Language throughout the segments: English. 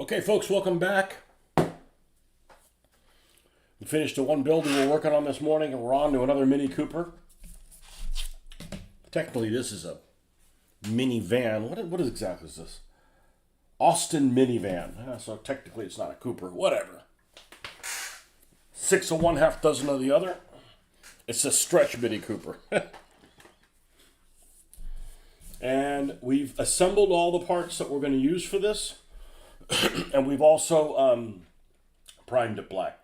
Okay, folks, welcome back. We finished the one build we were working on this morning, and we're on to another Mini Cooper. Technically, this is a minivan. What exactly is this? Austin minivan. So technically, it's not a Cooper. Whatever. 6 of one, half dozen of the other. It's a stretch Mini Cooper. And we've assembled all the parts that we're going to use for this. And we've also primed it black.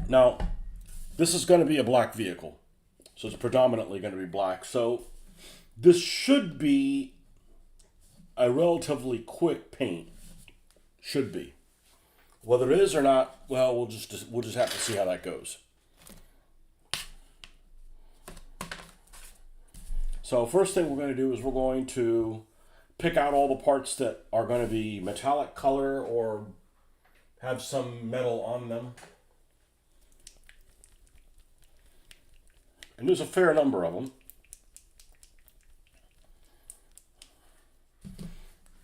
Now, this is going to be a black vehicle. So it's predominantly going to be black. So this should be a relatively quick paint. Should be. Whether it is or not, well, we'll just have to see how that goes. So first thing we're going to do is we're going to pick out all the parts that are going to be metallic color or have some metal on them. And there's a fair number of them.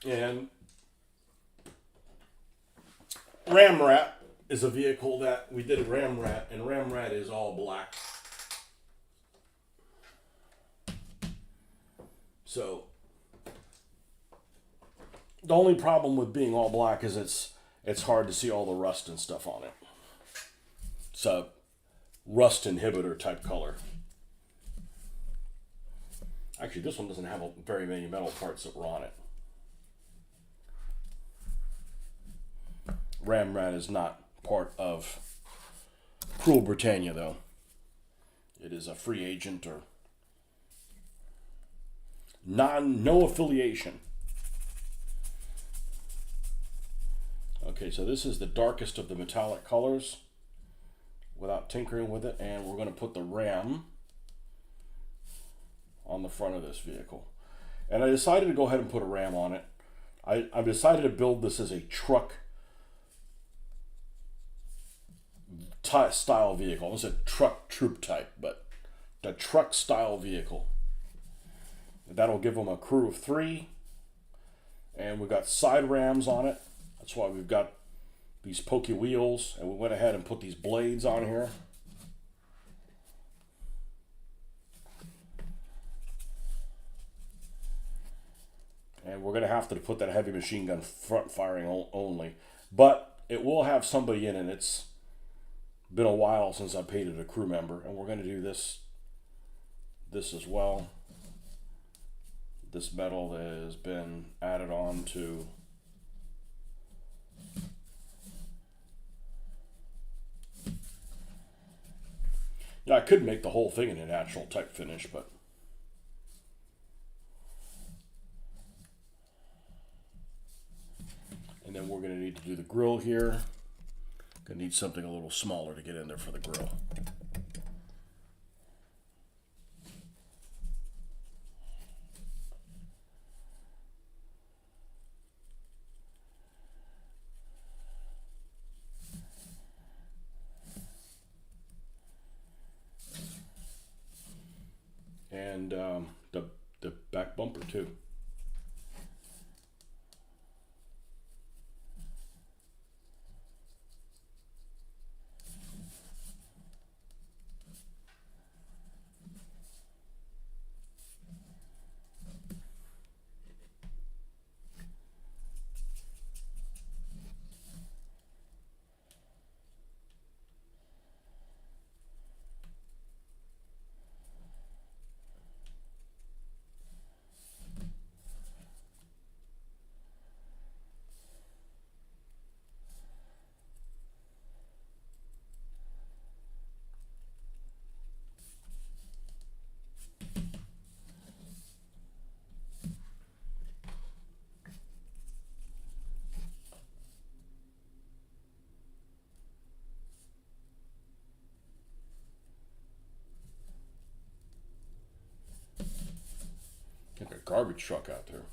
And Ramrat is a vehicle that we did a Ramrat, and Ramrat is all black. So the only problem with being all black is it's hard to see all the rust and stuff on it. It's a rust inhibitor type color. Actually, this one doesn't have very many metal parts that were on it. Ramrat is not part of Cruel Britannia, though. It is a free agent or no affiliation. Okay, so this is the darkest of the metallic colors without tinkering with it, and we're going to put the Ram on the front of this vehicle. And I decided to go ahead and put a Ram on it. I've decided to build this as a truck style vehicle. It's a truck troop type, but the truck style vehicle. That'll give them a crew of 3. And we've got side rams on it. That's why we've got these pokey wheels. And we went ahead and put these blades on here. And we're going to have to put that heavy machine gun front firing only. But it will have somebody in it. It's been a while since I painted a crew member. And we're going to do this as well. This metal has been added on to I could make the whole thing in a natural type finish, but and then we're going to need to do the grill here. Going to need something a little smaller to get in there for the grill. And the back bumper too. Like a garbage truck out there.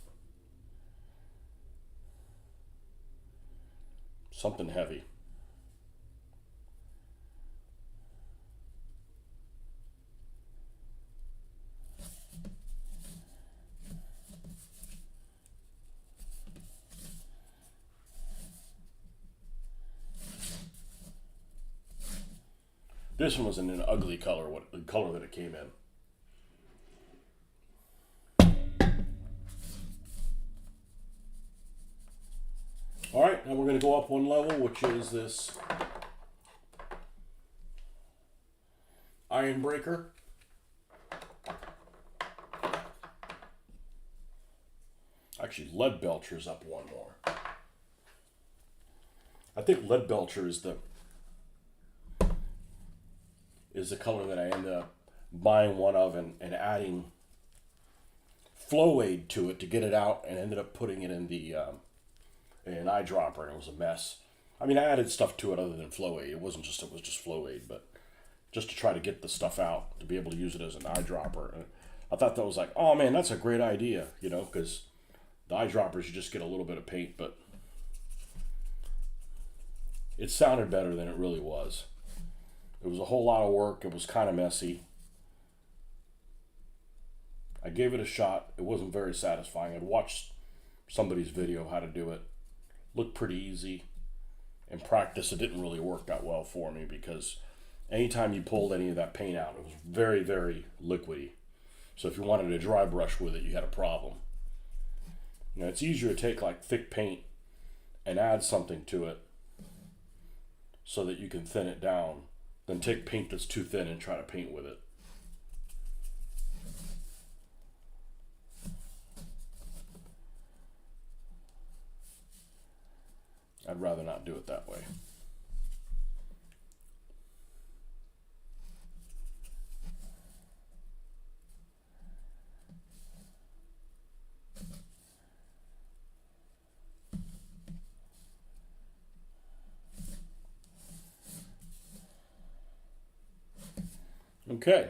Something heavy. This one was in an ugly color, what the color that it came in. All right, now we're going to go up one level, which is this iron breaker. Actually, lead belcher's up one more. I think lead belcher is the color that I ended up buying one of and adding flow aid to it to get it out, and ended up putting it in the in an eyedropper, and it was a mess. I mean, I added stuff to it other than flow aid. It was just flow aid, but just to try to get the stuff out to be able to use it as an eyedropper. And I thought that was like, oh man, that's a great idea, you know, because the eyedroppers you just get a little bit of paint, but it sounded better than it really was. It was a whole lot of work. It was kind of messy. I gave it a shot. It wasn't very satisfying. I'd watched somebody's video how to do it. Looked pretty easy. In practice, it didn't really work that well for me because anytime you pulled any of that paint out, it was very, very liquidy. So if you wanted to dry brush with it, you had a problem. You know, it's easier to take like thick paint and add something to it so that you can thin it down than take paint that's too thin and try to paint with it. I'd rather not do it that way. Okay.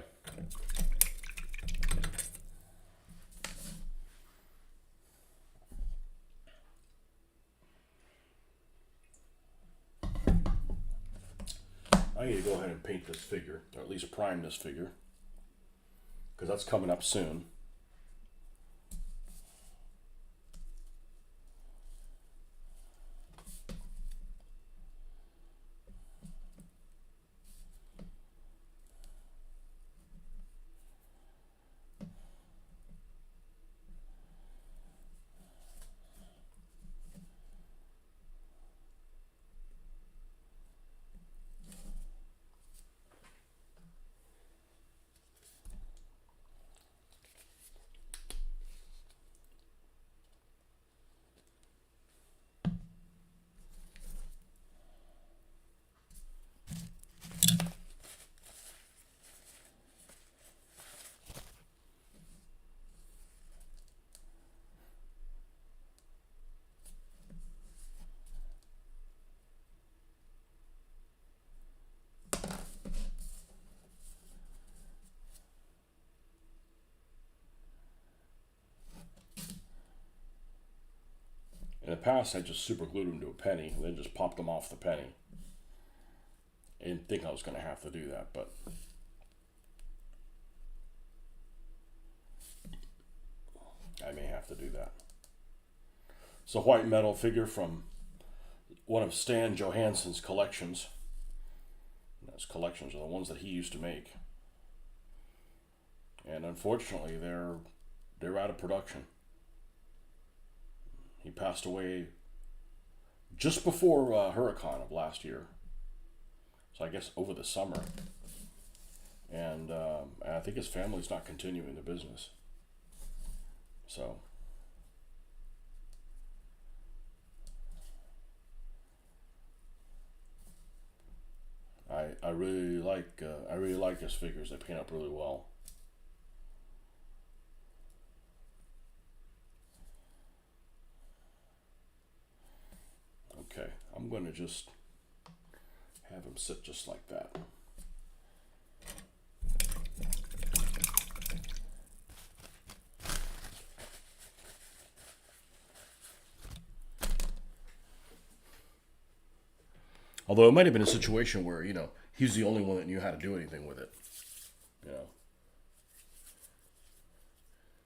I need to go ahead and paint this figure, or at least prime this figure, because that's coming up soon. In the past, I just super glued them to a penny and then just popped them off the penny. I didn't think I was going to have to do that, but I may have to do that. It's a white metal figure from one of Stan Johansson's collections. Those collections are the ones that he used to make. And unfortunately, they're out of production. He passed away just before Huracan of last year. So I guess over the summer. And I think his family's not continuing the business. So I really like his figures. They paint up really well. Okay, I'm going to just have him sit just like that. Although it might have been a situation where, you know, he's the only one that knew how to do anything with it. You know.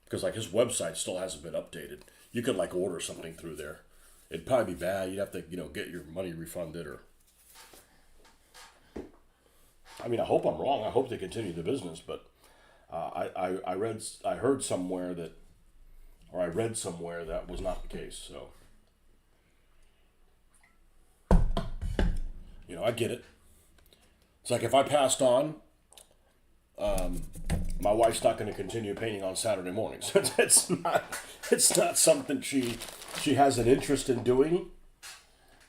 Because like his website still hasn't been updated. You could like order something through there. It'd probably be bad. You'd have to, you know, get your money refunded or I mean, I hope I'm wrong. I hope they continue the business, but I heard somewhere that, or I read somewhere that was not the case. So, I get it. It's like if I passed on, my wife's not going to continue painting on Saturday mornings. It's not something she has an interest in doing,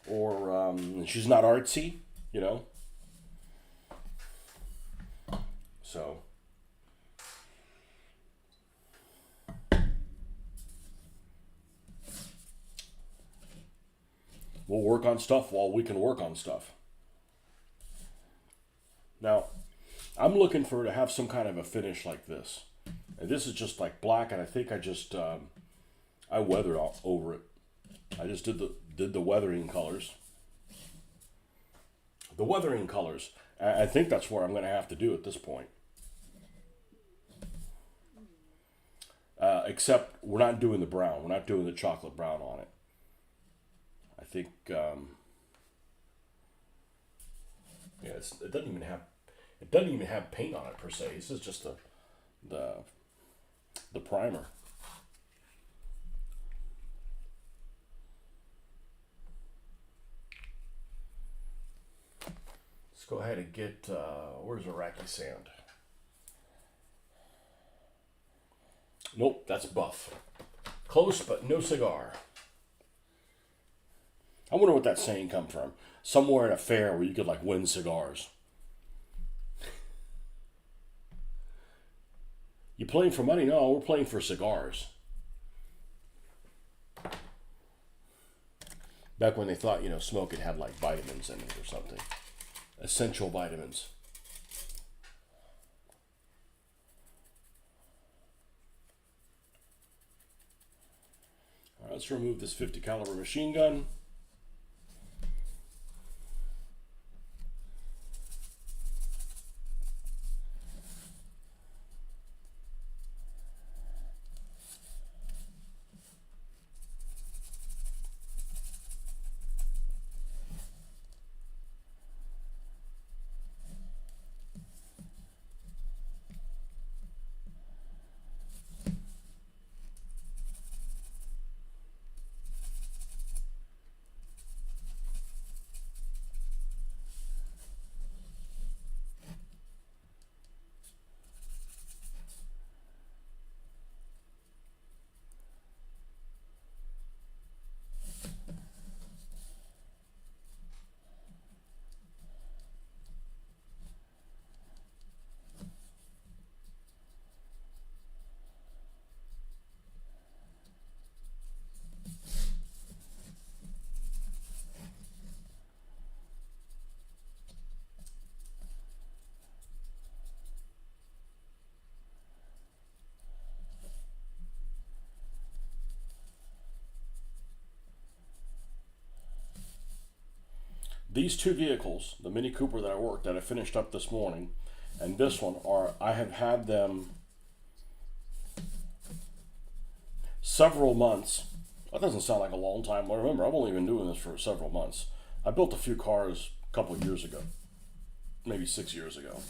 or she's not artsy, you know. So we'll work on stuff while we can work on stuff. Now, I'm looking for to have some kind of a finish like this. And this is just like black, and I think I just I weathered all over it. I just did the weathering colors. The weathering colors. I think that's what I'm going to have to do at this point. Except we're not doing the brown. We're not doing the chocolate brown on it. I think yeah, it doesn't even have paint on it per se. This is just the primer. Let's go ahead and get where's Iraqi sand? Nope, that's buff. Close, but no cigar. I wonder what that saying come from. Somewhere at a fair where you could like win cigars. You playing for money? No, we're playing for cigars. Back when they thought, smoke had like vitamins in it or something. Essential vitamins. All right, let's remove this 50 caliber machine gun. These two vehicles, the Mini Cooper that I finished up this morning, and this one I have had them several months. That doesn't sound like a long time. But remember, I've only been doing this for several months. I built a few cars a couple of years ago, maybe 6 years ago.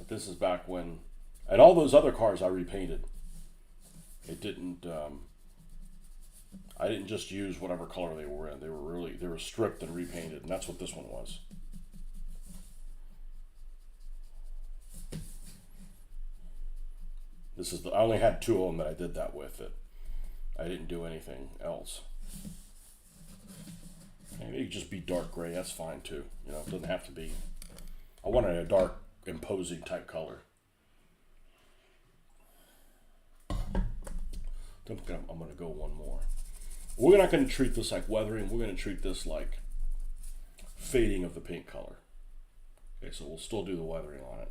This is back when, and all those other cars I repainted. It didn't. I didn't just use whatever color they were in. They were stripped and repainted, and that's what this one was. I only had two of them that I did that with. I didn't do anything else. And it could just be dark gray. That's fine too. It doesn't have to be. I wanted a dark, imposing type color. I'm going to go one more. We're not going to treat this like weathering. We're going to treat this like fading of the paint color. Okay, so we'll still do the weathering on it.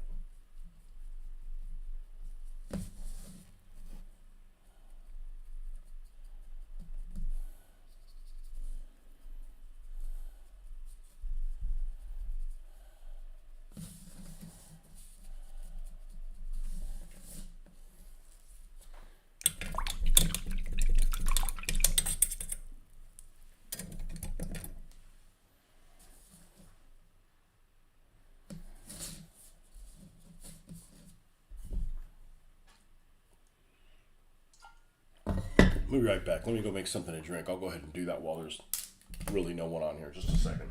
We'll be right back. Let me go make something to drink. I'll go ahead and do that while there's really no one on here. Just a second.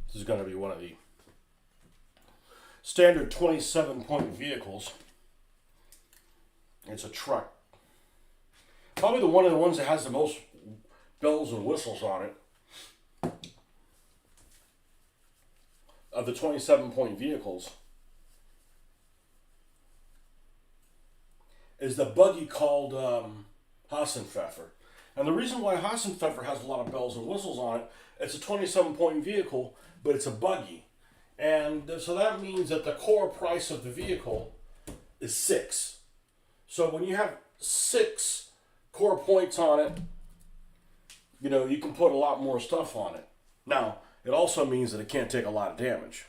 This is going to be one of the standard 27-point vehicles. It's a truck. Probably one of the ones that has the most bells and whistles on it. Of the 27-point vehicles is the buggy called Hassenpfeffer. And the reason why Hassenpfeffer has a lot of bells and whistles on it, it's a 27-point vehicle, but it's a buggy. And so that means that the core price of the vehicle is 6. So when you have 6 core points on it, you know, you can put a lot more stuff on it. Now, it also means that it can't take a lot of damage.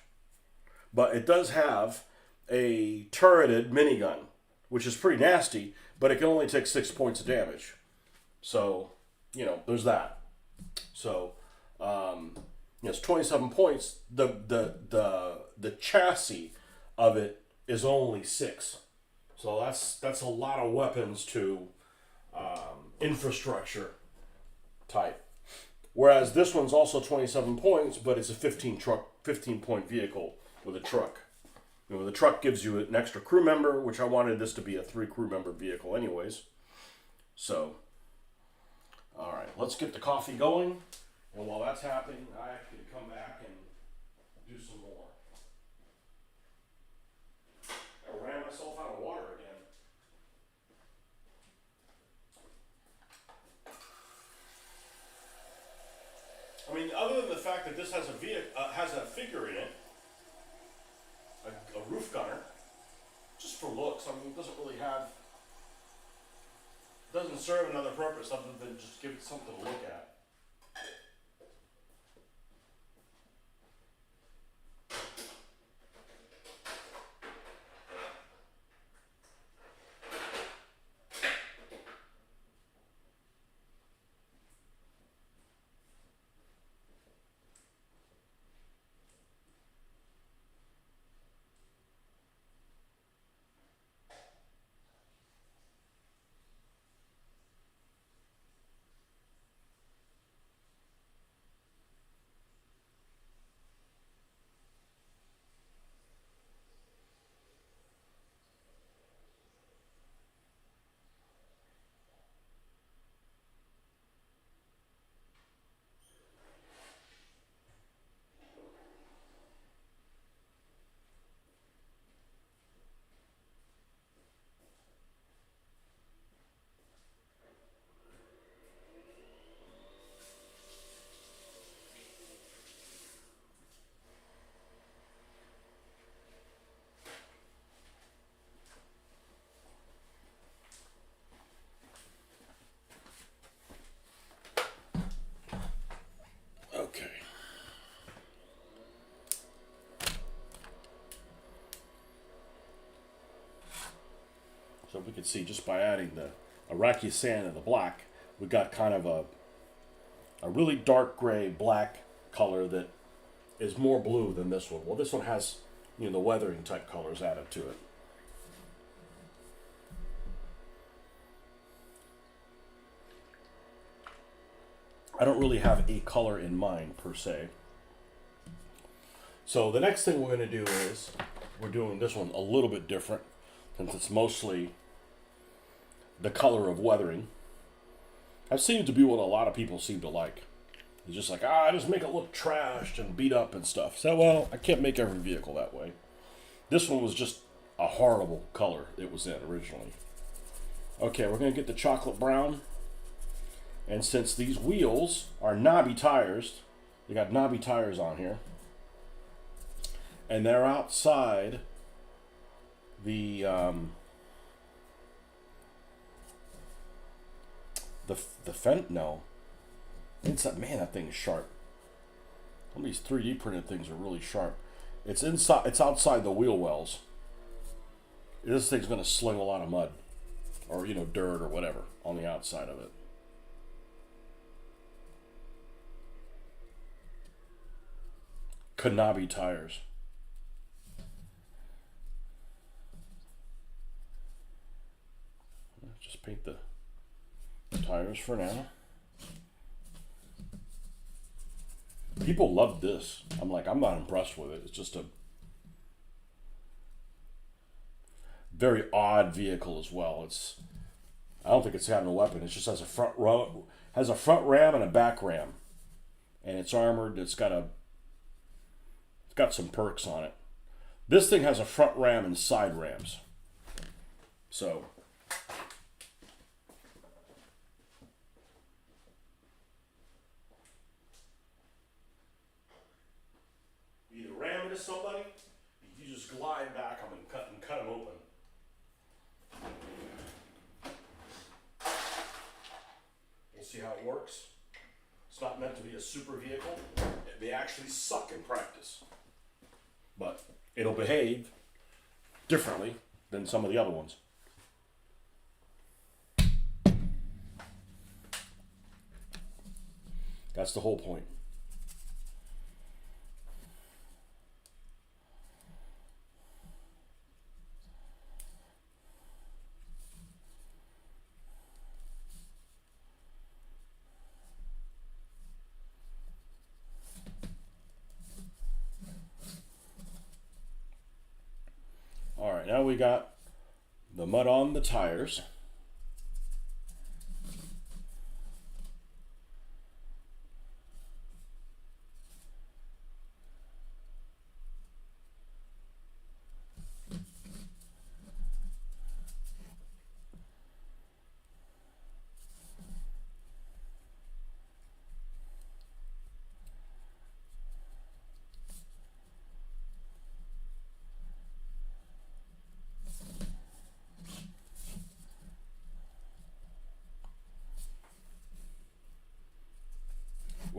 But it does have a turreted minigun, which is pretty nasty, but it can only take 6 points of damage. So, you know, there's that. So, it's 27 points. The chassis of it is only 6. So that's a lot of weapons to infrastructure type. Whereas this one's also 27 points, but it's a 15 point vehicle with a truck. You know, the truck gives you an extra crew member, which I wanted this to be a 3 crew member vehicle anyways. So, All right, let's get the coffee going. And while that's happening, I can come back and do some more. I ran myself out of water again. I mean, other than the fact that this has a figure in it, a roof gunner, just for looks. I mean, it doesn't serve another purpose other than just give it something to look at. Okay. So we can see just by adding the Iraqi sand and the black, we got kind of a really dark gray black color that is more blue than this one. Well, this one has, the weathering type colors added to it. I don't really have a color in mind per se. So the next thing we're going to do is we're doing this one a little bit different since it's mostly the color of weathering. That seems to be what a lot of people seem to like. It's just like, just make it look trashed and beat up and stuff. So, well, I can't make every vehicle that way. This one was just a horrible color it was in originally. Okay, we're going to get the chocolate brown. And since these wheels are knobby tires, they got knobby tires on here, and they're outside the fent. No, inside. Man, that thing is sharp. Some of these 3D printed things are really sharp. It's inside. It's outside the wheel wells. This thing's going to sling a lot of mud, or dirt or whatever on the outside of it. Knobby tires. Just paint the tires for now. People love this. I'm not impressed with it. It's just a very odd vehicle as well. I don't think it's having a weapon. It just has a front ram and a back ram, and it's armored. It's got some perks on it. This thing has a front ram and side rams. So either ram into somebody, you just glide back them and cut them open. We'll see how it works. It's not meant to be a super vehicle. They actually suck in practice. But it'll behave differently than some of the other ones. That's the whole point. All right, now we got the mud on the tires.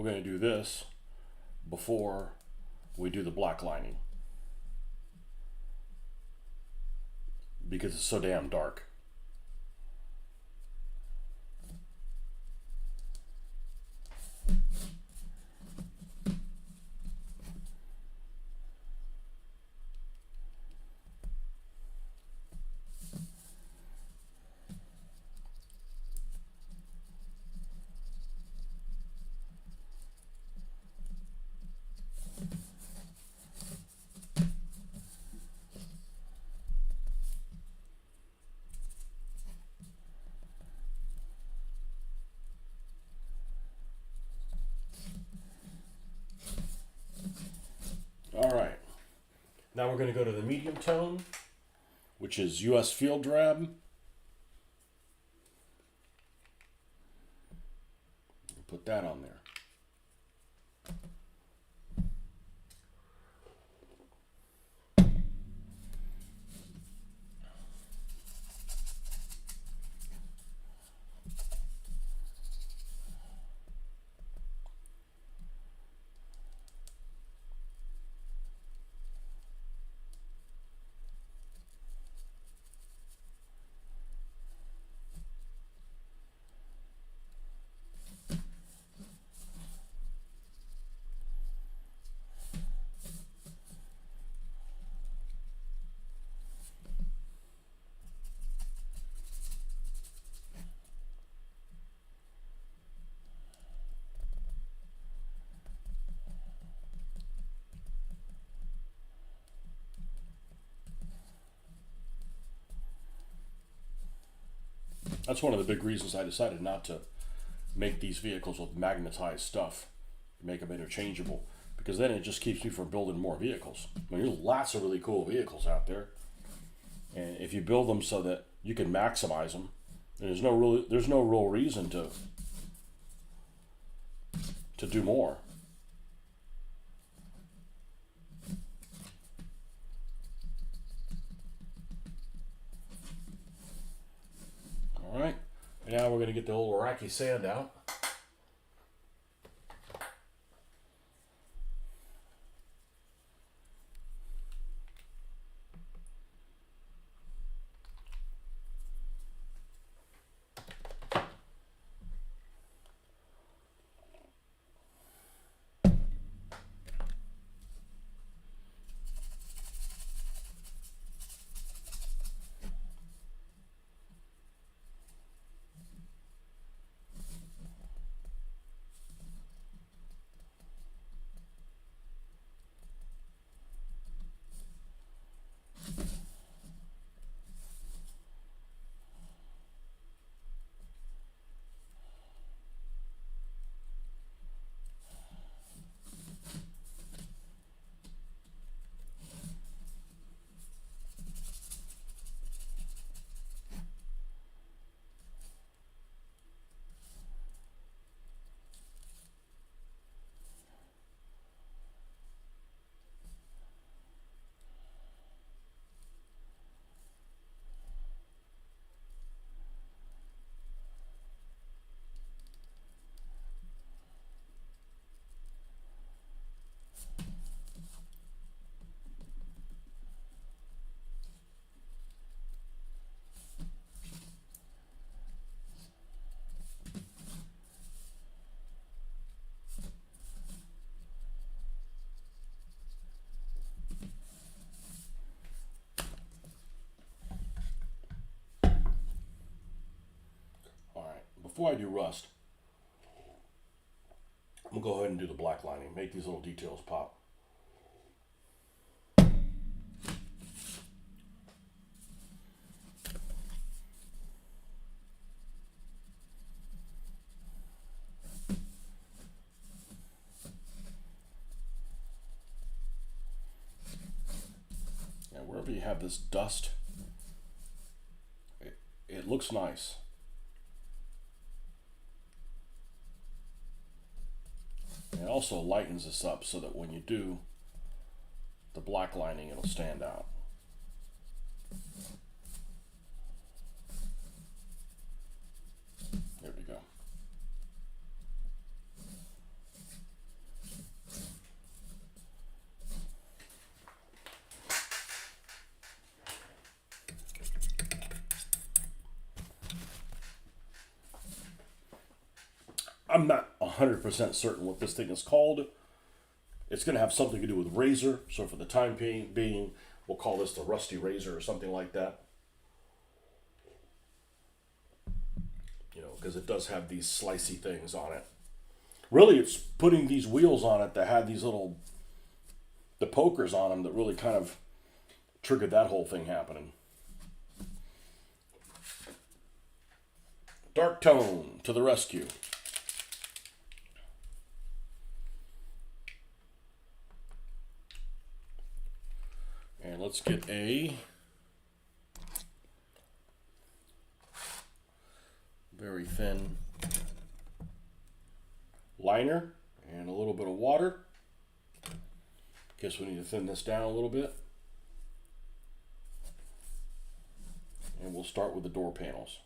we're going to do this before we do the black lining because it's so damn dark. All right, now we're going to go to the medium tone, which is US Field Drab. Put that on there. That's one of the big reasons I decided not to make these vehicles with magnetized stuff, make them interchangeable, because then it just keeps me from building more vehicles. I mean, there's lots of really cool vehicles out there, and if you build them so that you can maximize them, there's no real reason to do more. All right, and now we're going to get the old Iraqi sand out. Before I do rust, I'm going to go ahead and do the black lining, make these little details pop. And wherever you have this dust, it looks nice. It also lightens this up so that when you do the black lining, it'll stand out. There we go. I'm not 100% certain what this thing is called. It's going to have something to do with razor. So for the time being, we'll call this the rusty razor or something like that. You know, because it does have these slicey things on it. Really, it's putting these wheels on it that had these little, the pokers on them that really kind of triggered that whole thing happening. Dark tone to the rescue. And let's get a very thin liner and a little bit of water. Guess we need to thin this down a little bit. And we'll start with the door panels.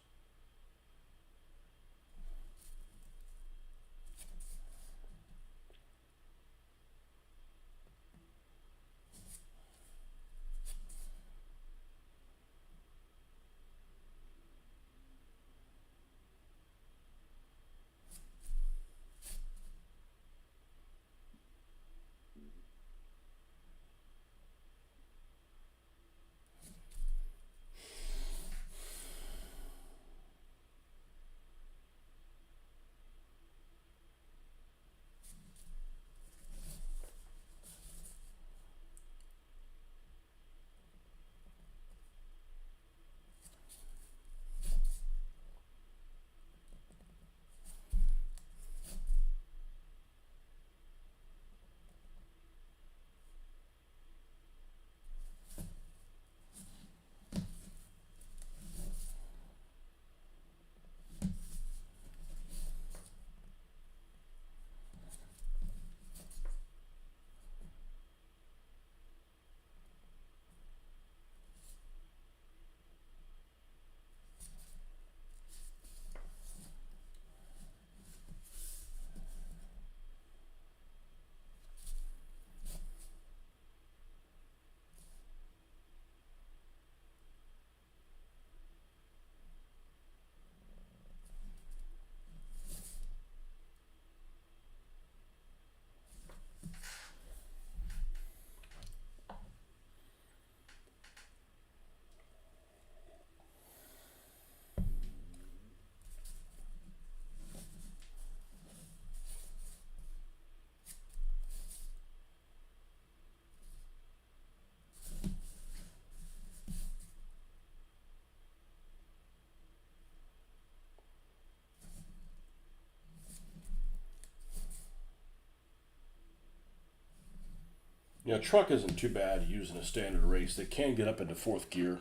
You know, truck isn't too bad using a standard race. They can get up into fourth gear,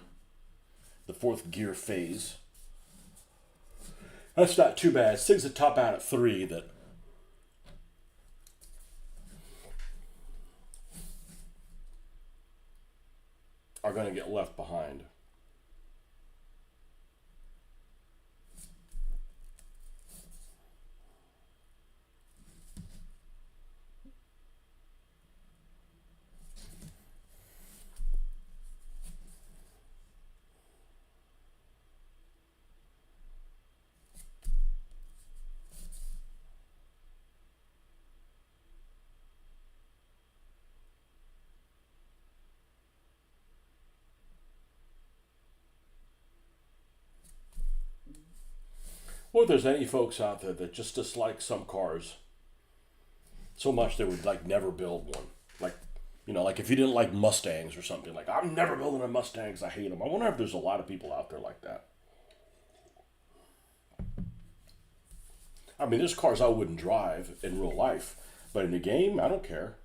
the fourth gear phase. That's not too bad. It's things that top out at 3 that are going to get left behind. Or if there's any folks out there that just dislike some cars so much they would like never build one. Like, you know, like if you didn't like Mustangs or something, like I'm never building a Mustang because I hate them. I wonder if there's a lot of people out there like that. I mean, there's cars I wouldn't drive in real life, but in the game, I don't care.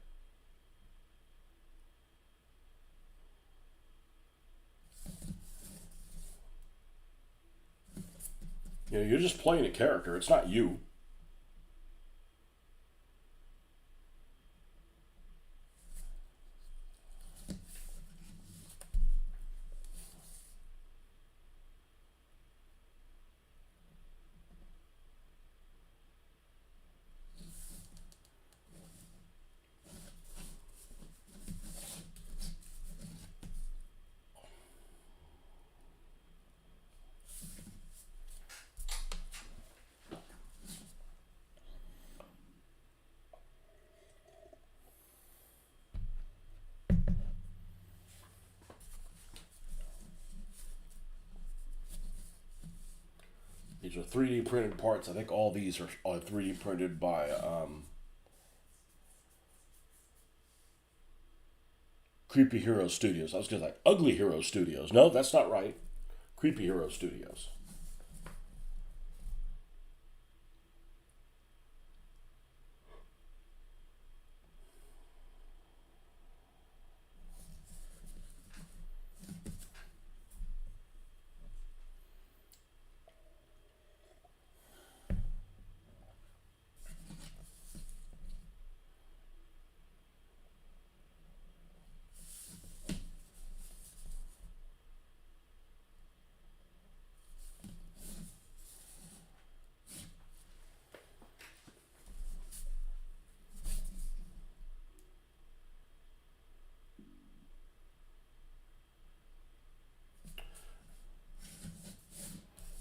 You know, you're just playing a character. It's not you. are 3D printed parts. I think all these are 3D printed by Creepy Hero Studios. I was going to like Ugly Hero Studios. No, that's not right. Creepy Hero Studios.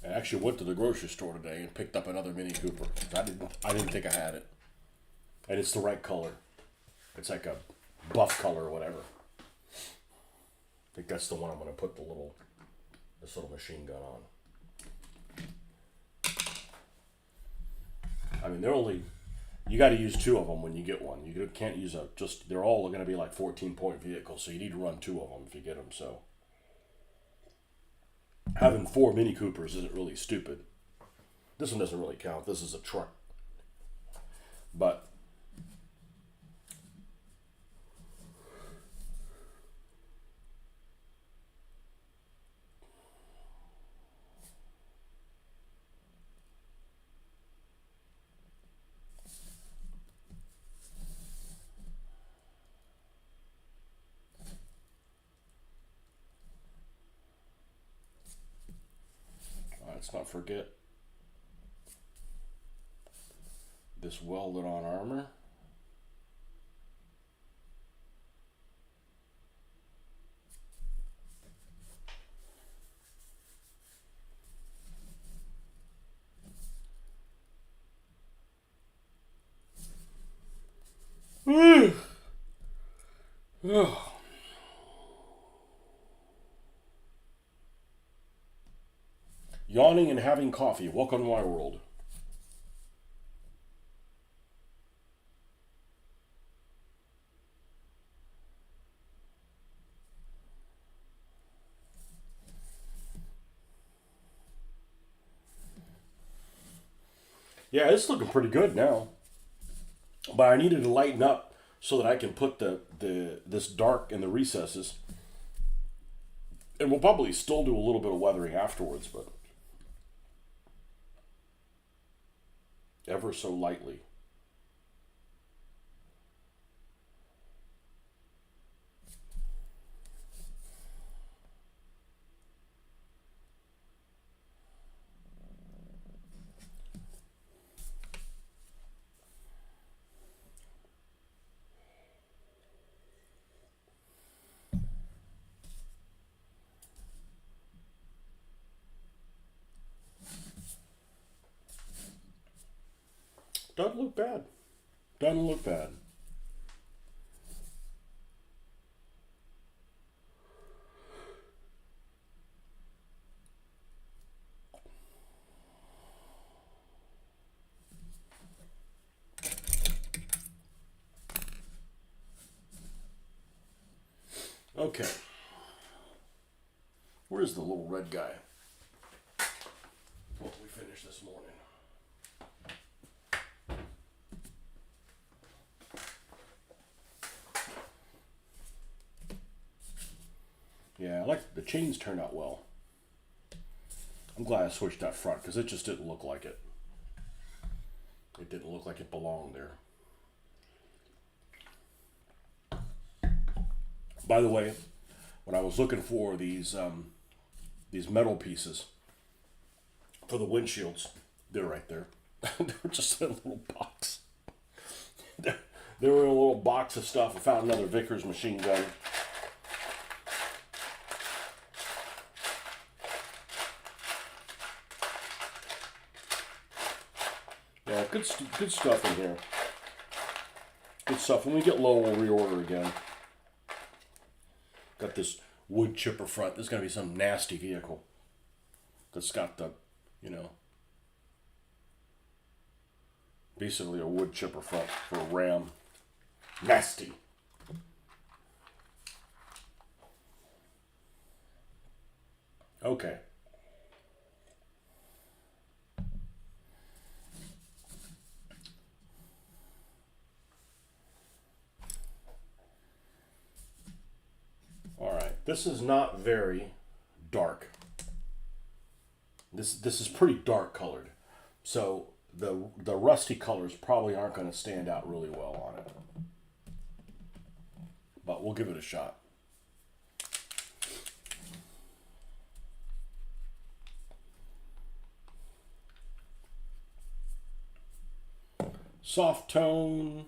I actually went to the grocery store today and picked up another Mini Cooper. I didn't think I had it, and it's the right color. It's like a buff color or whatever. I think that's the one I'm going to put this little machine gun on. I mean, you got to use two of them when you get one. You can't use they're all going to be like 14-point vehicles, so you need to run two of them if you get them. So having 4 Mini Coopers isn't really stupid. This one doesn't really count. This is a truck. But let's not forget this welded on armor. Yawning and having coffee. Welcome to my world. Yeah, it's looking pretty good now. But I needed to lighten up so that I can put this dark in the recesses. And we'll probably still do a little bit of weathering afterwards, but ever so lightly. Doesn't look bad. Doesn't look bad. Okay. Where's the little red guy? What we finished this morning. Yeah, I like the chains turned out well. I'm glad I switched that front because it just didn't look like it. It didn't look like it belonged there. By the way, when I was looking for these metal pieces for the windshields, they're right there. They were just in a little box. They were in a little box of stuff. I found another Vickers machine gun. Yeah, good stuff in here. Good stuff. When we get low, we'll reorder again. Got this wood chipper front. This is going to be some nasty vehicle that's got the, Basically a wood chipper for a ram. Nasty. Okay. All right. This is not very dark. This is pretty dark colored. So the rusty colors probably aren't going to stand out really well on it. But we'll give it a shot. Soft tone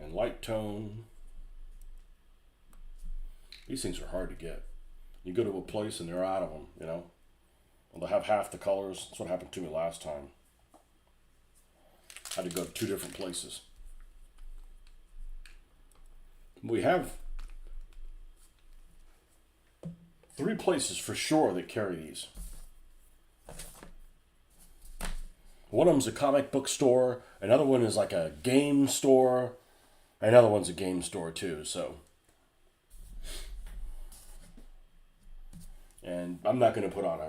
and light tone. These things are hard to get. You go to a place and they're out of them, you know. Well, they'll have half the colors. That's what happened to me last time. I had to go to 2 different places. We have 3 places for sure that carry these. One of them's a comic book store. Another one is like a game store. Another one's a game store too. So, and I'm not going to put on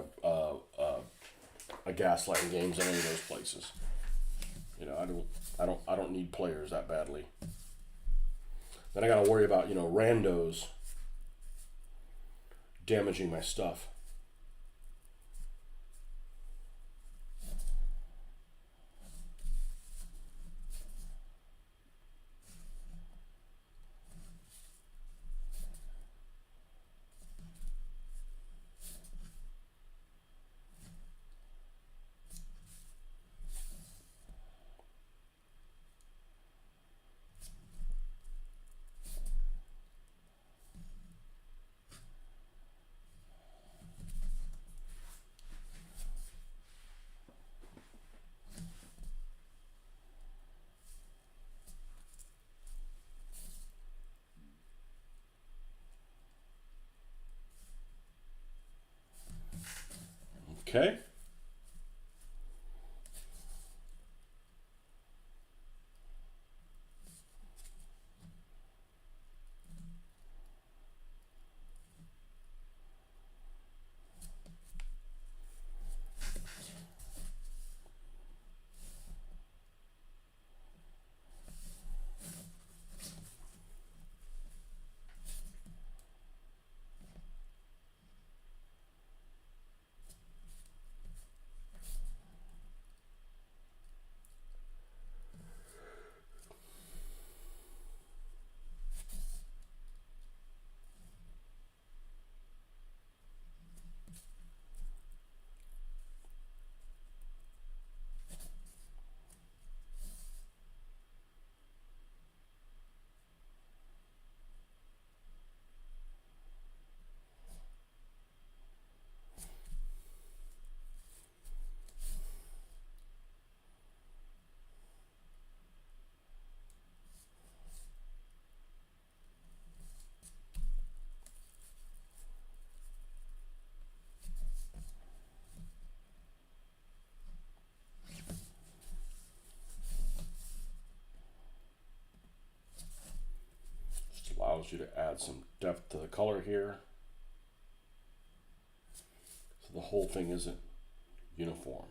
a Gaslands games in any of those places. You know, I don't need players that badly. Then I got to worry about, you know, randos damaging my stuff. Okay. Allows you to add some depth to the color here. So the whole thing isn't uniform.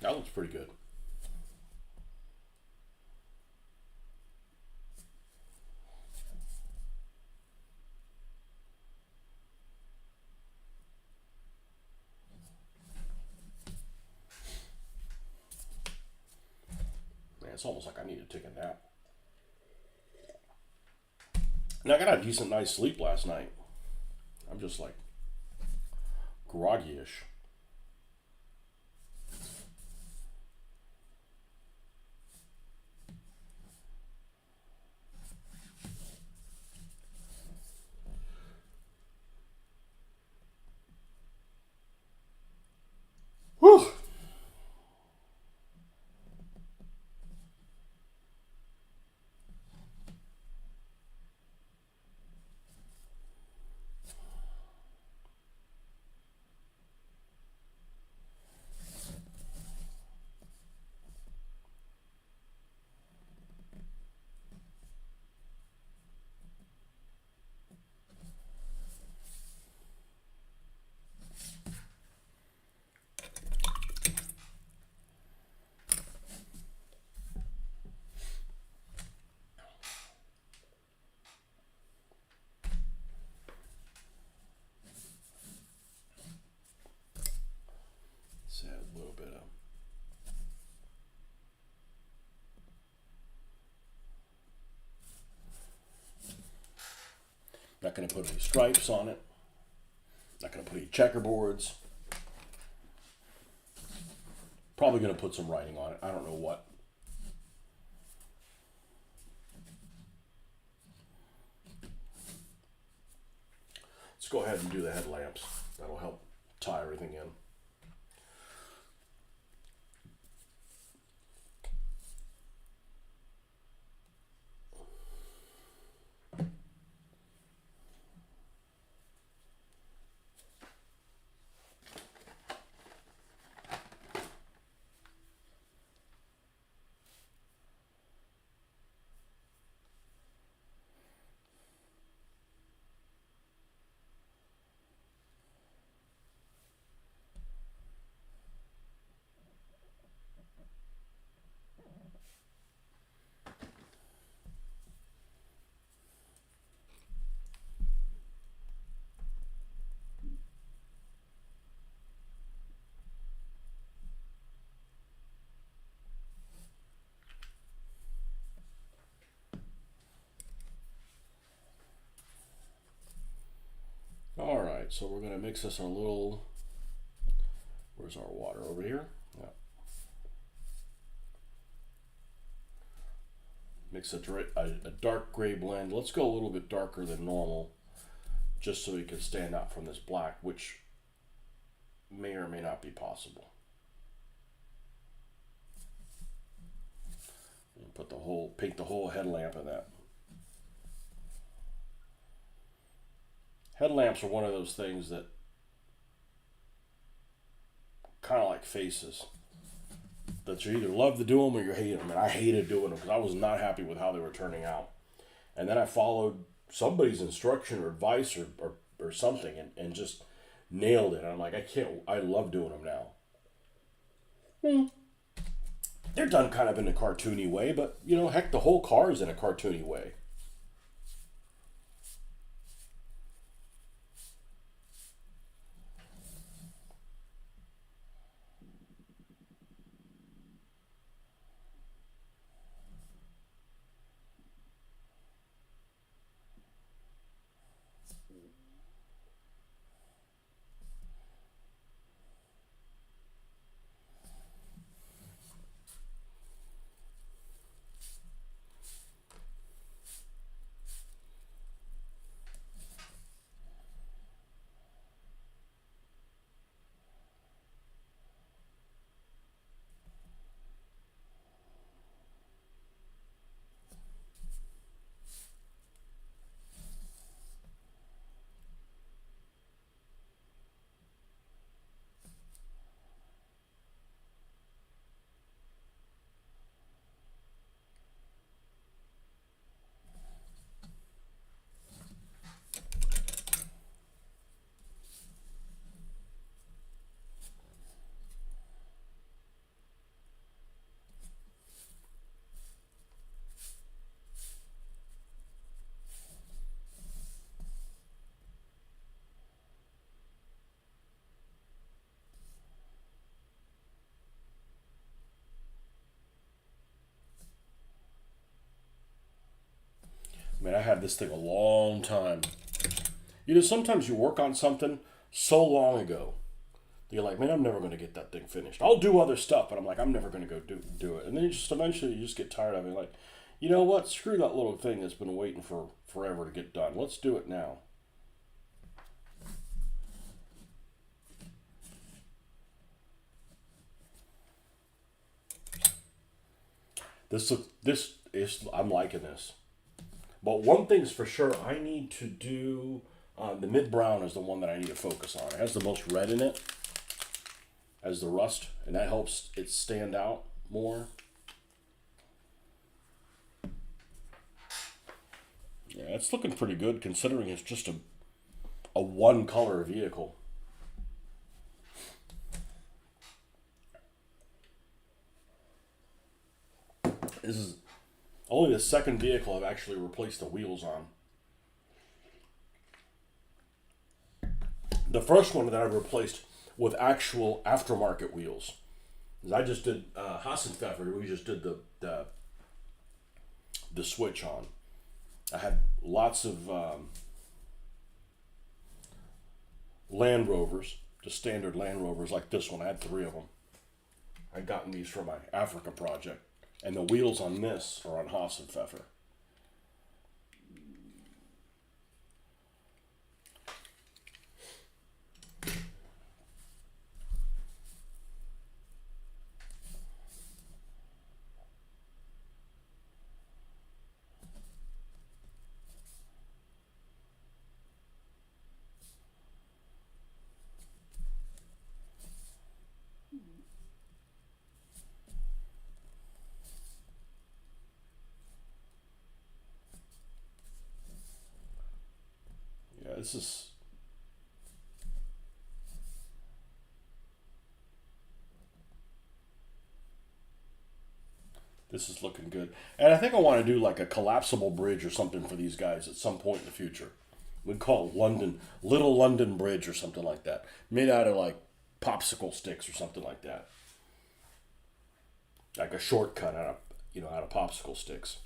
That looks pretty good. Man, it's almost like I need to take a nap. And I got a decent night's sleep last night. I'm just like groggy-ish. Not going to put any stripes on it. Not going to put any checkerboards. Probably going to put some writing on it. I don't know what. Let's go ahead and do the headlamps. That'll help tie everything in. All right, so we're going to mix this in a little, where's our water? Over here? Yeah. Mix a dark gray blend. Let's go a little bit darker than normal, just so we can stand out from this black, which may or may not be possible. And paint the whole headlamp in that. Headlamps are one of those things that kind of like faces, that you either love to do them or you hate them. And I hated doing them because I was not happy with how they were turning out. And then I followed somebody's instruction or advice or something and just nailed it. And I'm like, I love doing them now. They're done kind of in a cartoony way, but you know, heck, the whole car is in a cartoony way. I mean, I had this thing a long time. You know, sometimes you work on something so long ago, you're like, man, I'm never going to get that thing finished. I'll do other stuff, but I'm like, I'm never going to go do it. And then you just eventually you just get tired of it. Like, you know what? Screw that little thing that's been waiting for forever to get done. Let's do it now. This is, I'm liking this. But one thing's for sure, I need to do, the mid brown is the one that I need to focus on. It has the most red in it, as the rust, and that helps it stand out more. Yeah, it's looking pretty good considering it's just a one color vehicle. This is only the second vehicle I've actually replaced the wheels on. The first one that I replaced with actual aftermarket wheels. I just did Hassenpfeffer. We just did the switch on. I had lots of Land Rovers, just standard Land Rovers like this one. I had 3 of them. I'd gotten these for my Africa project. And the wheels on this are on Hassenpfeffer. Yeah, this is looking good. And I think I want to do like a collapsible bridge or something for these guys at some point in the future. We'd call it Little London Bridge or something like that. Made out of like popsicle sticks or something like that. Like a shortcut out of popsicle sticks.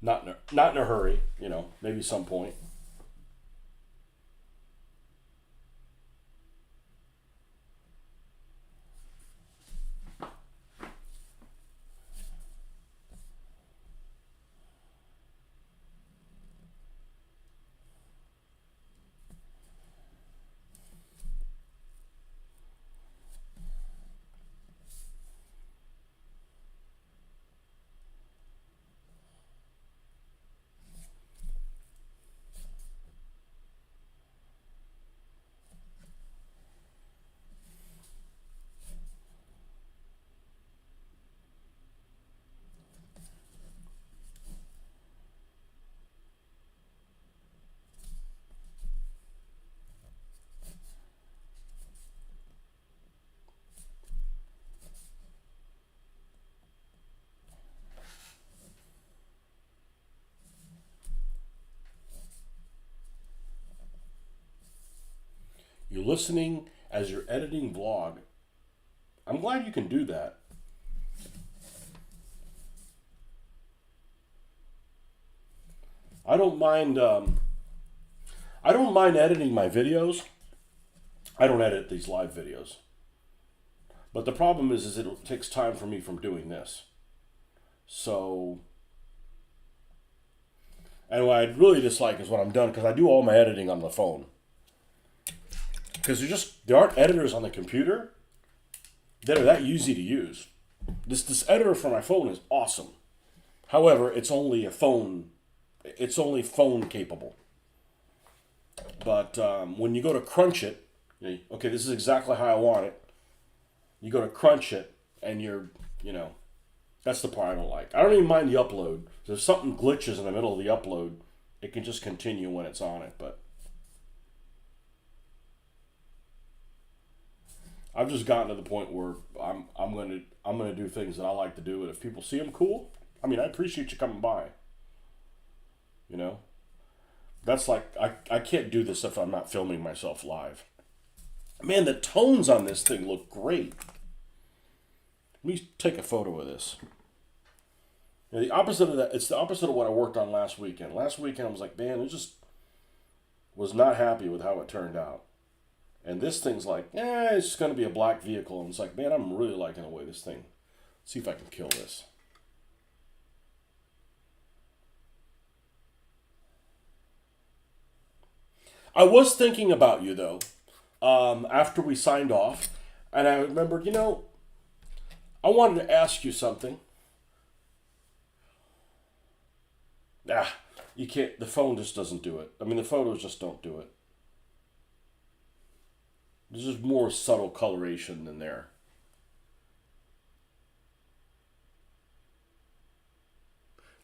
Not in a hurry, maybe some point. You're listening as you're editing vlog. I'm glad you can do that. I don't mind. I don't mind editing my videos. I don't edit these live videos. But the problem is it takes time for me from doing this. So, and what I'd really dislike is when I'm done, because I do all my editing on the phone. Because there aren't editors on the computer that are that easy to use. This editor for my phone is awesome. However, it's only phone capable. But when you go to crunch it, okay, this is exactly how I want it. You go to crunch it, and that's the part I don't like. I don't even mind the upload. If something glitches in the middle of the upload, it can just continue when it's on it. But I've just gotten to the point where I'm gonna do things that I like to do, and if people see them, cool. I mean, I appreciate you coming by. That's like I can't do this if I'm not filming myself live. Man, the tones on this thing look great. Let me take a photo of this. The opposite of that, it's the opposite of what I worked on last weekend. Last weekend I was like, man, I just was not happy with how it turned out. And this thing's like, it's just going to be a black vehicle. And it's like, man, I'm really liking the way this thing. Let's see if I can kill this. I was thinking about you, though, after we signed off. And I remembered, I wanted to ask you something. You can't, the phone just doesn't do it. I mean, the photos just don't do it. There's just more subtle coloration than there.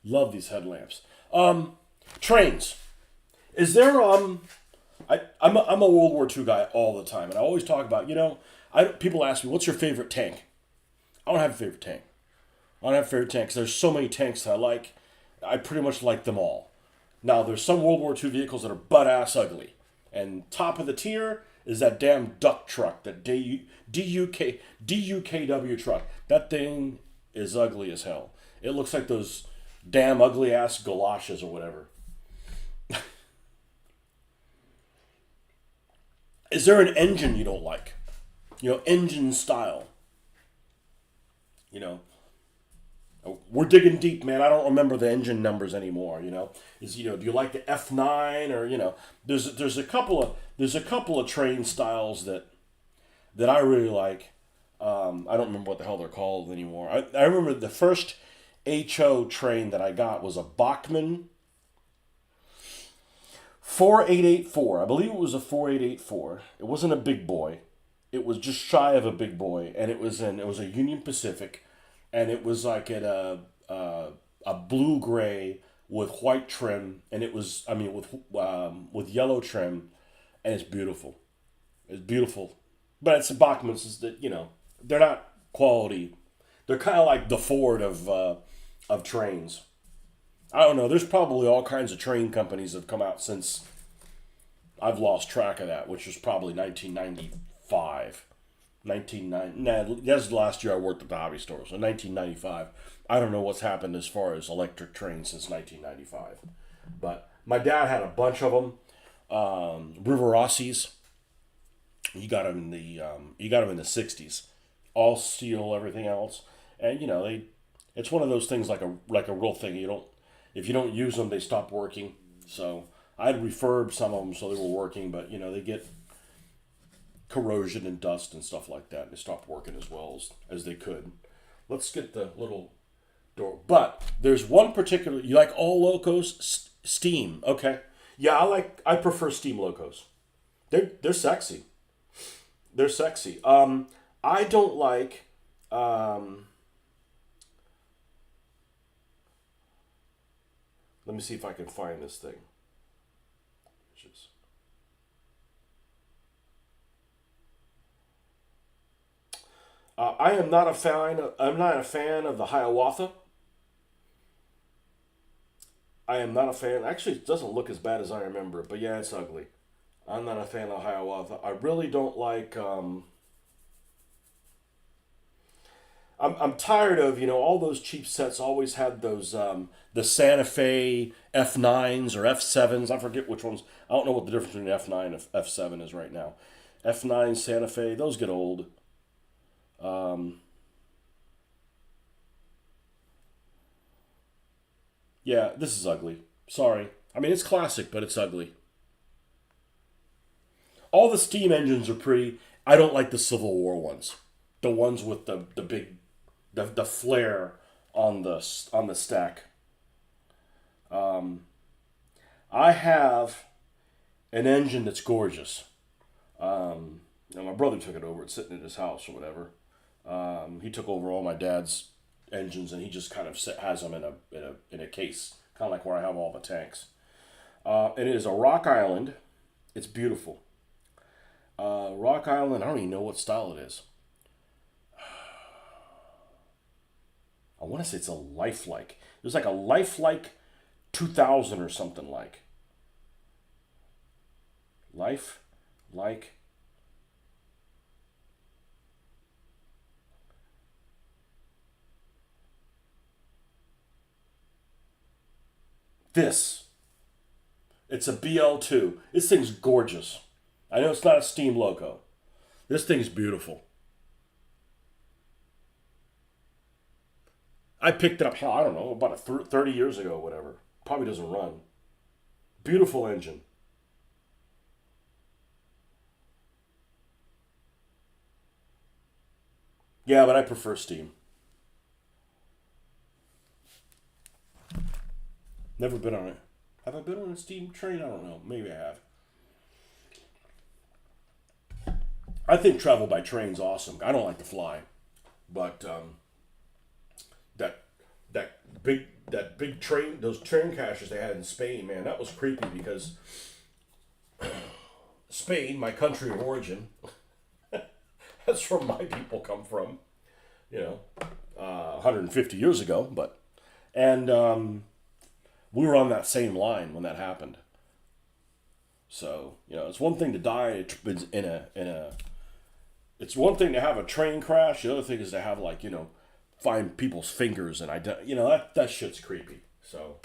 Love these headlamps. Trains. Is there I'm a World War II guy all the time, and I always talk about people ask me, what's your favorite tank? I don't have a favorite tank. I don't have a favorite tank because there's so many tanks that I like. I pretty much like them all. Now there's some World War II vehicles that are butt ass ugly, and top of the tier is that damn duck truck, that DUKW truck. That thing is ugly as hell. It looks like those damn ugly ass galoshes or whatever. Is there an engine you don't like? Engine style. You know, we're digging deep, man. I don't remember the engine numbers anymore. Do you like the F9 or there's a couple of train styles that I really like. I don't remember what the hell they're called anymore. I remember the first HO train that I got was a Bachmann 4884. I believe it was a 4884. It wasn't a big boy. It was just shy of a big boy, and it was a Union Pacific, and it was like at a blue gray with white trim, and it was with yellow trim, and it's beautiful. It's beautiful, but it's Bachmann's. Is that they're not quality. They're kind of like the Ford of trains. I don't know. There's probably all kinds of train companies that have come out since I've lost track of that, which was probably 1995. 1990. Nah, that's the last year I worked at the hobby store, so 1995. I don't know what's happened as far as electric trains since 1995. But my dad had a bunch of them. River Rossies. You got them in the 60s. All steel, everything else. And it's one of those things like a real thing. If you don't use them, they stop working. So I'd refurb some of them so they were working, but they get corrosion and dust and stuff like that. They stopped working as well as they could. Let's get the little door. But there's one particular. You like all locos? Steam. Okay. Yeah, I prefer steam locos. They're sexy. They're sexy. I don't like. Let me see if I can find this thing. Which is, I am not a fan. I'm not a fan of the Hiawatha. I am not a fan. Actually, it doesn't look as bad as I remember it, but yeah, it's ugly. I'm not a fan of Hiawatha. I really don't like. I'm tired of all those cheap sets. Always had those the Santa Fe F9s or F7s. I forget which ones. I don't know what the difference between F9 and F7 is right now. F9 Santa Fe, those get old. Um, yeah, this is ugly. Sorry. I mean, it's classic, but it's ugly. All the steam engines are pretty. I don't like the Civil War ones. The ones with the big the flare on the stack. Um, I have an engine that's gorgeous. My brother took it over. It's sitting in his house or whatever. He took over all my dad's engines, and he just kind of has them in a case, kind of like where I have all the tanks. And it is a Rock Island. It's beautiful. Rock Island. I don't even know what style it is. I want to say it's a lifelike. There's like a lifelike 2000 or something like. Life like this. It's a BL2. This thing's gorgeous. I know it's not a steam loco. This thing's beautiful. I picked it up, hell, I don't know, about 30 years ago, whatever. Probably doesn't run. Beautiful engine. Yeah, but I prefer steam. Never been on it. Have I been on a steam train? I don't know. Maybe I have. I think travel by train's awesome. I don't like to fly, but that that big train, those train crashes they had in Spain, man, that was creepy because Spain, my country of origin, that's where my people come from. You know, 150 years ago, but and we were on that same line when that happened. So it's one thing to die in a. It's one thing to have a train crash. The other thing is to have find people's fingers and that shit's creepy. So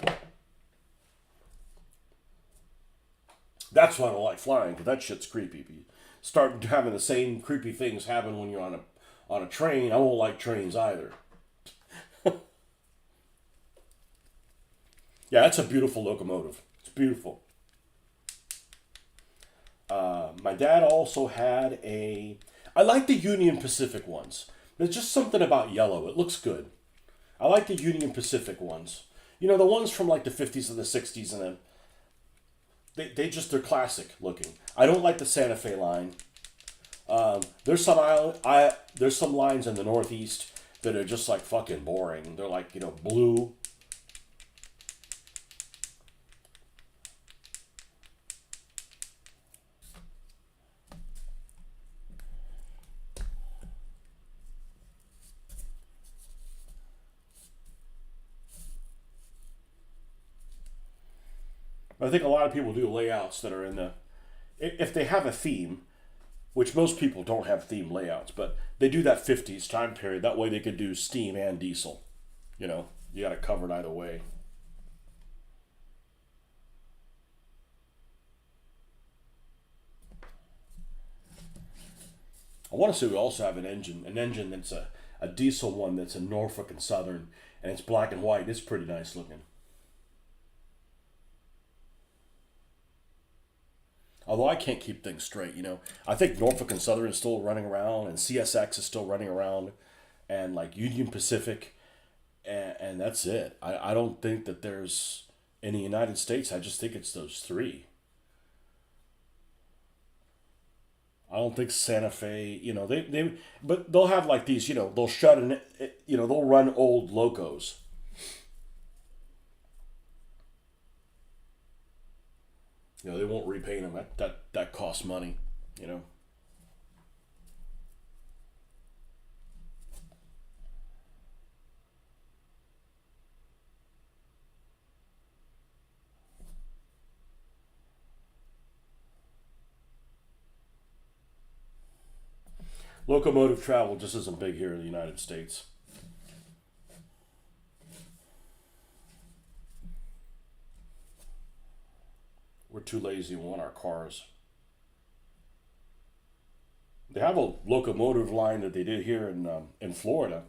that's why I don't like flying because that shit's creepy. start having the same creepy things happen when you're on a train, I won't like trains either. Yeah, that's a beautiful locomotive. It's beautiful. My dad also had a. I like the Union Pacific ones. There's just something about yellow. It looks good. I like the Union Pacific ones. You know, the ones from like the 50s and the 60s, and then they're classic looking. I don't like the Santa Fe line. There's some lines in the Northeast that are just like fucking boring. They're like, blue. I think a lot of people do layouts that are in the if they have a theme, which most people don't have theme layouts, but they do that 50s time period. That way they could do steam and diesel. You got it covered either way. I want to say we also have an engine that's a diesel one that's a Norfolk and Southern, and it's black and white. It's pretty nice looking. Although I can't keep things straight. I think Norfolk and Southern is still running around, and CSX is still running around, and like Union Pacific, and that's it. I don't think that there's in the United States. I just think it's those three. I don't think Santa Fe. But they'll have like these. They'll shut in. They'll run old locos. They won't repaint them. That costs money. You know. Locomotive travel just isn't big here in the United States. We're too lazy and want our cars. They have a locomotive line that they did here in Florida,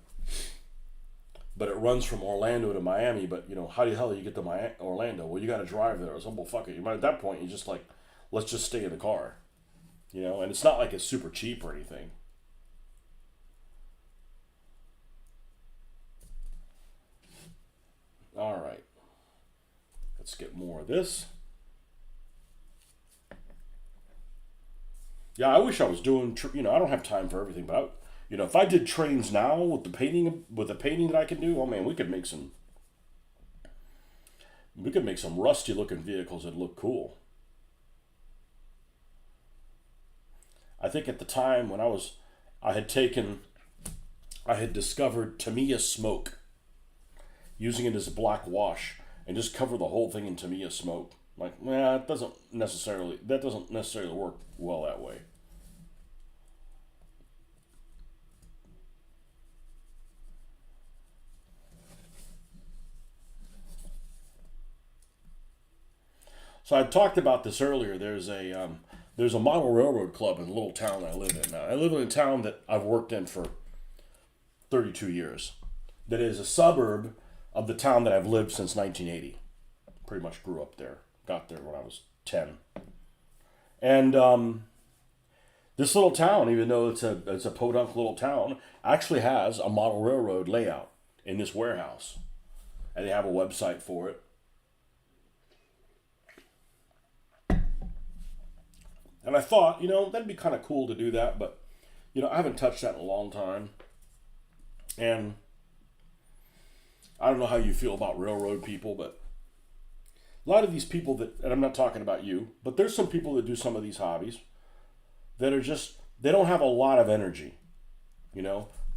but it runs from Orlando to Miami. But how the hell do you get to Orlando? Well, you got to drive there. So, well, fuck it. At that point, you just like, let's just stay in the car. And it's not like it's super cheap or anything. All right, let's get more of this. Yeah, I wish I was doing. I don't have time for everything, but if I did trains now with the painting that I can do, oh man, we could make some rusty looking vehicles that look cool. I think at the time when I had taken, I had discovered Tamiya smoke, using it as a black wash, and just cover the whole thing in Tamiya smoke. Like, that doesn't necessarily work well that way. So I talked about this earlier. There's a model railroad club in the little town I live in. Now, I live in a town that I've worked in for 32 years. That is a suburb of the town that I've lived since 1980. Pretty much grew up there. Got there when I was 10. And this little town, even though it's a podunk little town, actually has a model railroad layout in this warehouse, and they have a website for it. And I thought, that'd be kind of cool to do that, but I haven't touched that in a long time, and I don't know how you feel about railroad people, but a lot of these people and I'm not talking about you, but there's some people that do some of these hobbies that are just, they don't have a lot of energy.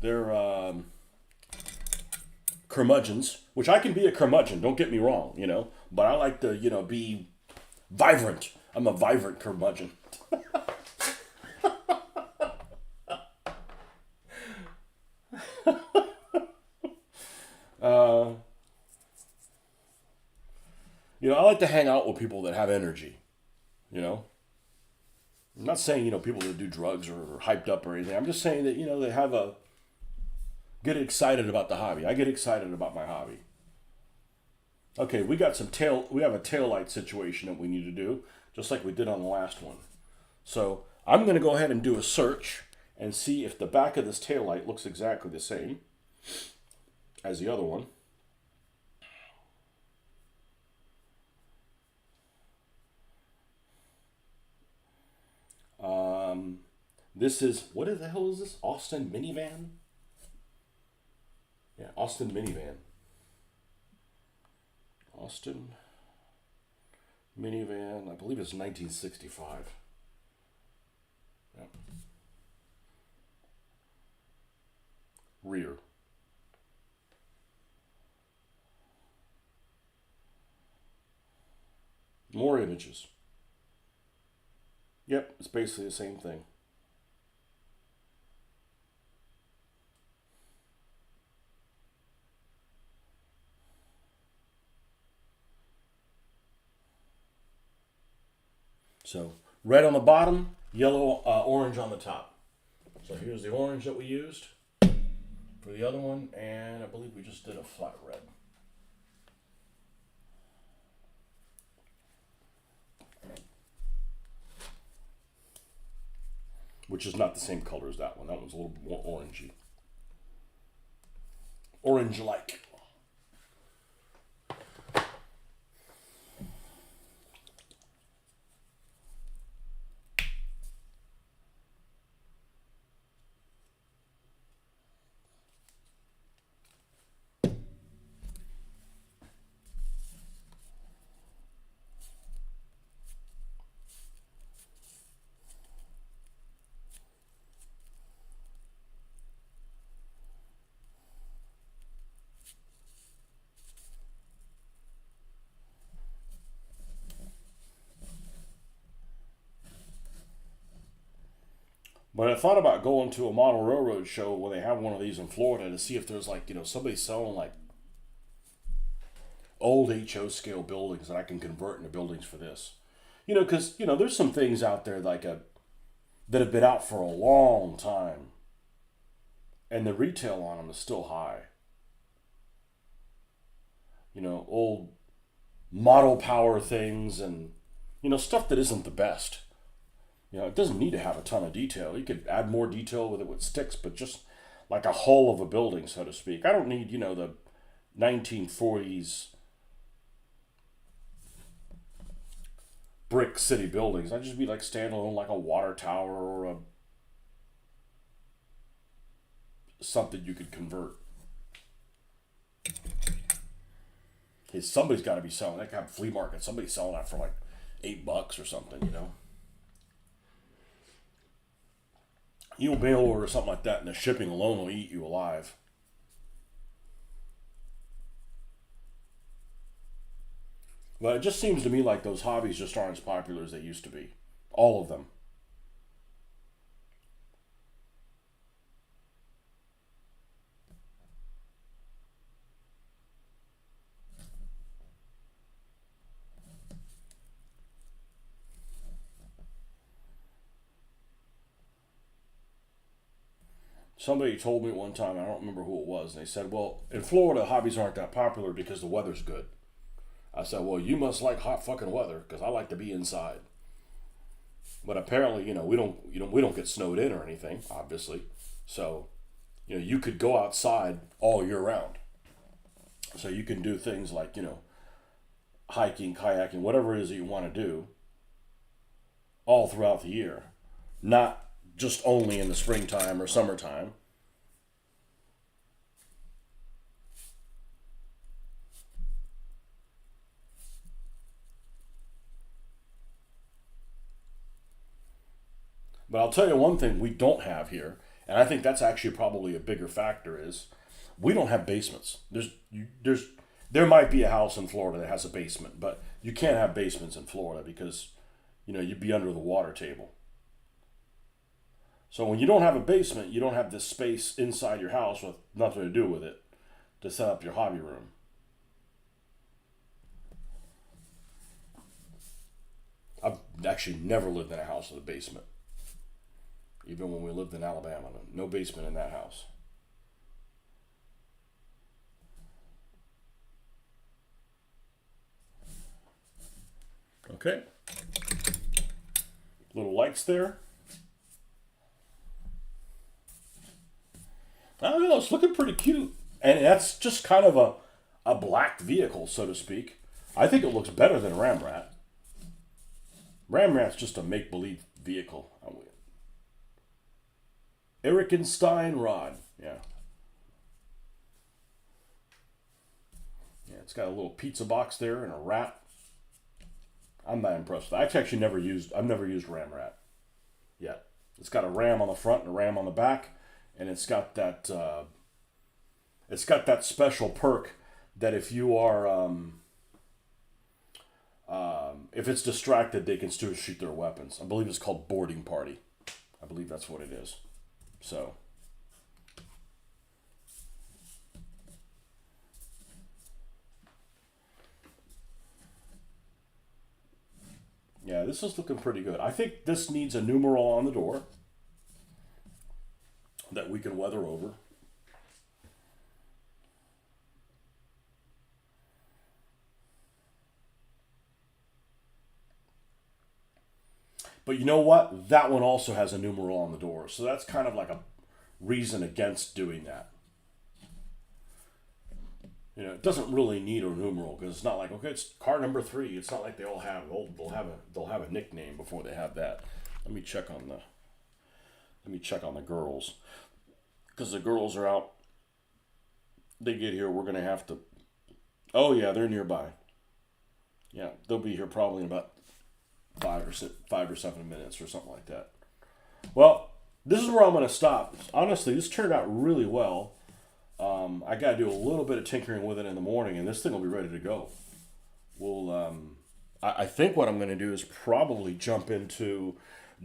They're curmudgeons, which I can be a curmudgeon, don't get me wrong, but I like to, be vibrant. I'm a vibrant curmudgeon. Uh, I like to hang out with people that have energy, you know? I'm not saying, people that do drugs or hyped up or anything. I'm just saying that, they get excited about the hobby. I get excited about my hobby. Okay, we have a tail light situation that we need to do, just like we did on the last one. So I'm going to go ahead and do a search and see if the back of this tail light looks exactly the same as the other one. This is, what the hell is this? Austin minivan? Yeah, Austin minivan. Austin minivan, I believe it's 1965. Yeah. Rear. More images. Yep, it's basically the same thing. So red on the bottom, yellow, orange on the top. So here's the orange that we used for the other one, and I believe we just did a flat red. Which is not the same color as that one. That one's a little more orangey. Orange-like. But I thought about going to a model railroad show where they have one of these in Florida to see if there's like, somebody selling like old HO scale buildings that I can convert into buildings for this. Because, there's some things out there like that have been out for a long time and the retail on them is still high. Old model power things and, stuff that isn't the best. It doesn't need to have a ton of detail. You could add more detail with it with sticks, but just like a hull of a building, so to speak. I don't need, the 1940s brick city buildings. I just be like standalone, like a water tower or something you could convert. Hey, somebody's got to be selling. They could have a flea market. Somebody's selling that for like $8 or something. You'll mail order something like that, and the shipping alone will eat you alive. But it just seems to me like those hobbies just aren't as popular as they used to be. All of them. Somebody told me one time, I don't remember who it was, and they said, well, in Florida, hobbies aren't that popular because the weather's good. I said, well, you must like hot fucking weather because I like to be inside. But apparently, we don't get snowed in or anything, obviously. So, you could go outside all year round. So you can do things like, hiking, kayaking, whatever it is that you want to do all throughout the year. Not just only in the springtime or summertime. But I'll tell you one thing we don't have here, and I think that's actually probably a bigger factor is we don't have basements. There might be a house in Florida that has a basement, but you can't have basements in Florida because you'd be under the water table. So when you don't have a basement, you don't have this space inside your house with nothing to do with it to set up your hobby room. I've actually never lived in a house with a basement. Even when we lived in Alabama, no basement in that house. Okay. Little lights there. I don't know, it's looking pretty cute. And that's just kind of a black vehicle, so to speak. I think it looks better than Ramrat. Ramrat's just a make-believe vehicle. Erikenstein rod. Yeah. Yeah, it's got a little pizza box there and a rat. I'm not impressed. I've never used Ramrat yet. It's got a ram on the front and a ram on the back, and it's got that special perk that if you are if it's distracted, they can still shoot their weapons. I believe it's called boarding party. I believe that's what it is. So. Yeah, this is looking pretty good. I think this needs a numeral on the door that we can weather over. But you know what? That one also has a numeral on the door. So that's kind of like a reason against doing that. You know, it doesn't really need a numeral because it's not like, okay, it's car number 3. It's not like they all have they'll have a nickname before they have that. Let me check on the girls, because the girls are out. They get here, we're gonna have to. Oh yeah, they're nearby. Yeah, they'll be here probably in about 5 or 7 minutes or something like that. Well, this is where I'm gonna stop. Honestly, this turned out really well. I got to do a little bit of tinkering with it in the morning, and this thing will be ready to go. I think what I'm going to do is probably jump into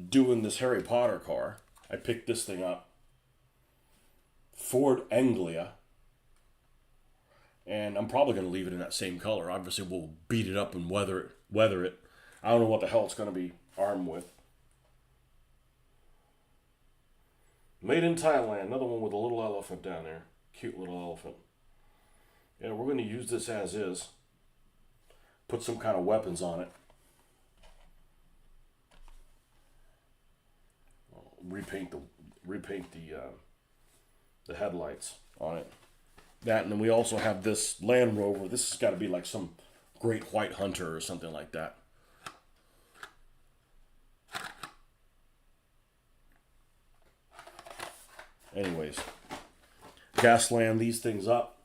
doing this Harry Potter car. I picked this thing up, Ford Anglia, and I'm probably going to leave it in that same color. Obviously, we'll beat it up and weather it. I don't know what the hell it's going to be armed with. Made in Thailand. Another one with a little elephant down there. Cute little elephant. Yeah, we're going to use this as is. Put some kind of weapons on it. Repaint the headlights on it. That, and then we also have this Land Rover. This has got to be like some great white hunter or something like that. Anyways, Gasland these things up.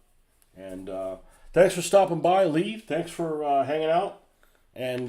And thanks for stopping by, Lee. Thanks for hanging out. And